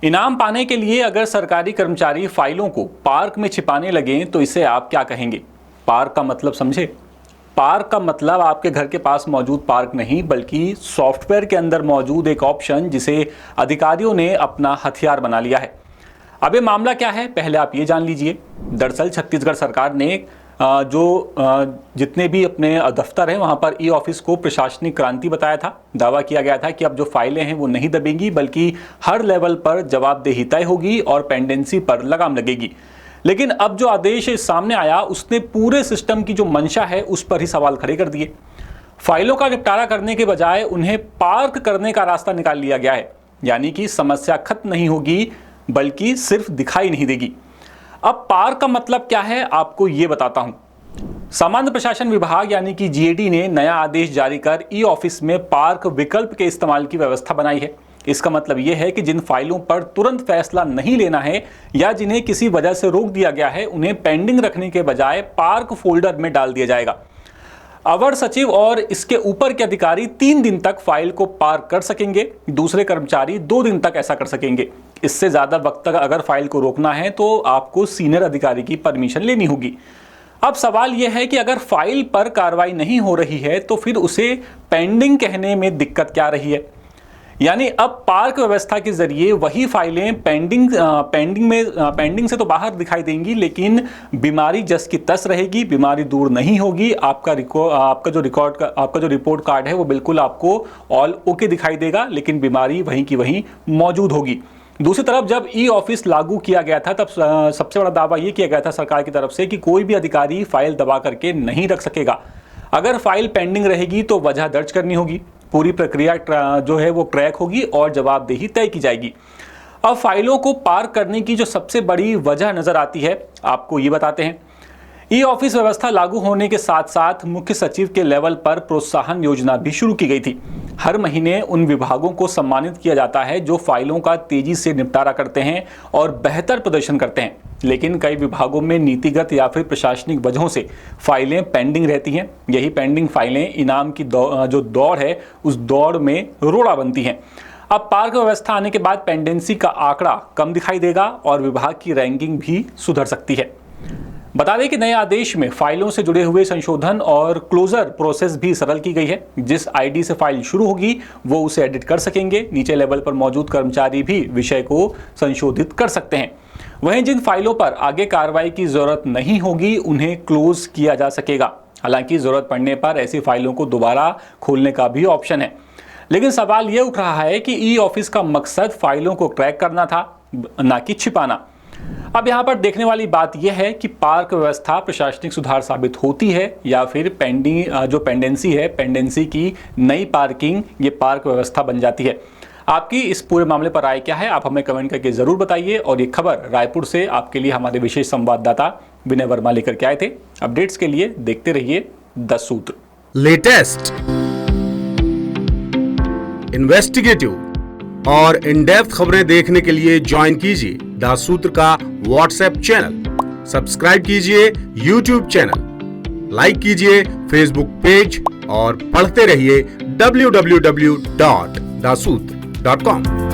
इनाम पाने के लिए अगर सरकारी कर्मचारी फाइलों को पार्क में छिपाने लगें तो इसे आप क्या कहेंगे? पार्क का मतलब समझे? पार्क का मतलब आपके घर के पास मौजूद पार्क नहीं, बल्कि सॉफ्टवेयर के अंदर मौजूद एक ऑप्शन जिसे अधिकारियों ने अपना हथियार बना लिया है। अब ये मामला क्या है, पहले आप ये जान लीजिए। दरअसल छत्तीसगढ़ सरकार ने जितने भी अपने दफ्तर हैं वहां पर ई ऑफिस को प्रशासनिक क्रांति बताया था। दावा किया गया था कि अब जो फाइलें हैं वो नहीं दबेंगी, बल्कि हर लेवल पर जवाबदेही तय होगी और पेंडेंसी पर लगाम लगेगी। लेकिन अब जो आदेश सामने आया उसने पूरे सिस्टम की जो मंशा है उस पर ही सवाल खड़े कर दिए। फाइलों का निपटारा करने के बजाय उन्हें पार्क करने का रास्ता निकाल लिया गया है, यानी कि समस्या खत्म नहीं होगी बल्कि सिर्फ दिखाई नहीं देगी। अब पार्क का मतलब क्या है आपको ये बताता हूं। सामान्य प्रशासन विभाग यानी कि जीएडी ने नया आदेश जारी कर ई ऑफिस में पार्क विकल्प के इस्तेमाल की व्यवस्था बनाई है। इसका मतलब यह है कि जिन फाइलों पर तुरंत फैसला नहीं लेना है या जिन्हें किसी वजह से रोक दिया गया है, उन्हें पेंडिंग रखने के बजाय पार्क फोल्डर में डाल दिया जाएगा। अवर सचिव और इसके ऊपर के अधिकारी 3 दिन तक फाइल को पार्क कर सकेंगे, दूसरे कर्मचारी 2 दिन तक ऐसा कर सकेंगे। इससे ज्यादा वक्त तक अगर फाइल को रोकना है तो आपको सीनियर अधिकारी की परमिशन लेनी होगी। अब सवाल यह है कि अगर फाइल पर कार्रवाई नहीं हो रही है तो फिर उसे पेंडिंग कहने में दिक्कत क्या रही है? यानी अब पार्क व्यवस्था के जरिए वही फाइलें पेंडिंग से तो बाहर दिखाई देंगी, लेकिन बीमारी जस की तस रहेगी, बीमारी दूर नहीं होगी। आपका जो रिपोर्ट कार्ड है वो बिल्कुल आपको ऑल ओके दिखाई देगा, लेकिन बीमारी वहीं की वहीं मौजूद होगी। दूसरी तरफ जब ई ऑफिस लागू किया गया था तब सबसे बड़ा दावा यह किया गया था सरकार की तरफ से कि कोई भी अधिकारी फाइल दबा करके नहीं रख सकेगा। अगर फाइल पेंडिंग रहेगी तो वजह दर्ज करनी होगी, पूरी प्रक्रिया जो है वो ट्रैक होगी और जवाबदेही तय की जाएगी। अब फाइलों को पार्क करने की जो सबसे बड़ी वजह नजर आती है आपको ये बताते हैं। ई ऑफिस व्यवस्था लागू होने के साथ साथ मुख्य सचिव के लेवल पर प्रोत्साहन योजना भी शुरू की गई थी। हर महीने उन विभागों को सम्मानित किया जाता है जो फाइलों का तेजी से निपटारा करते हैं और बेहतर प्रदर्शन करते हैं। लेकिन कई विभागों में नीतिगत या फिर प्रशासनिक वजहों से फाइलें पेंडिंग रहती हैं। यही पेंडिंग फाइलें इनाम की जो दौड़ है उस दौड़ में रोड़ा बनती हैं। अब पार्क व्यवस्था आने के बाद पेंडेंसी का आंकड़ा कम दिखाई देगा और विभाग की रैंकिंग भी सुधर सकती है। बता दें कि नए आदेश में फाइलों से जुड़े हुए संशोधन और क्लोजर प्रोसेस भी सरल की गई है। जिस आईडी से फाइल शुरू होगी वो उसे एडिट कर सकेंगे। नीचे लेवल पर मौजूद कर्मचारी भी विषय को संशोधित कर सकते हैं। वहीं जिन फाइलों पर आगे कार्रवाई की जरूरत नहीं होगी उन्हें क्लोज किया जा सकेगा। हालांकि जरूरत पड़ने पर ऐसी फाइलों को दोबारा खोलने का भी ऑप्शन है। लेकिन सवाल यह उठ रहा है कि ई ऑफिस का मकसद फाइलों को ट्रैक करना था, ना कि छिपाना। अब यहां पर देखने वाली बात यह है कि पार्क व्यवस्था प्रशासनिक सुधार साबित होती है या फिर पेंडेंसी की नई पार्किंग ये पार्क व्यवस्था बन जाती है। आपकी इस पूरे मामले पर राय क्या है, आप हमें कमेंट करके जरूर बताइए। और ये खबर रायपुर से आपके लिए हमारे विशेष संवाददाता विनय वर्मा लेकर के आए थे। अपडेट्स के लिए देखते रहिए 10 सूत्र। लेटेस्ट, इन्वेस्टिगेटिव और इन डेप्थ खबरें देखने के लिए ज्वाइन कीजिए 10 सूत्र का व्हाट्सएप चैनल, सब्सक्राइब कीजिए यूट्यूब चैनल, लाइक कीजिए फेसबुक पेज और पढ़ते रहिए www.daसूत्र.com।